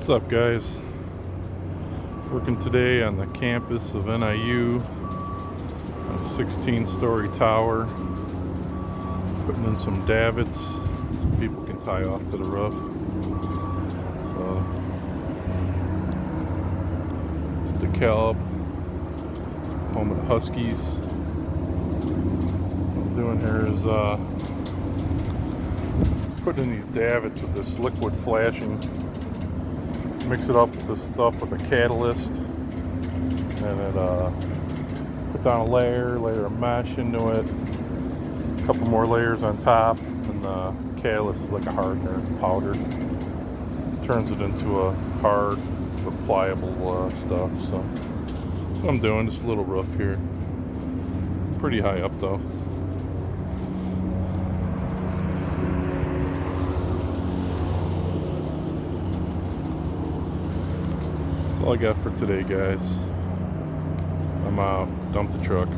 What's up, guys? Working today on the campus of NIU on a 16-story tower, putting in some davits so people can tie off to the roof. So, it's DeKalb, home of the Huskies. What I'm doing here is putting in these davits with this liquid flashing. Mix it up with this stuff with a catalyst, and it put down a layer of mesh into it, a couple more layers on top, and the catalyst is like a hardener powder. Turns it into a hard but pliable stuff. So that's what I'm doing. Just a little rough here. Pretty high up though. All I got for today, guys. I'm out. Dump the truck.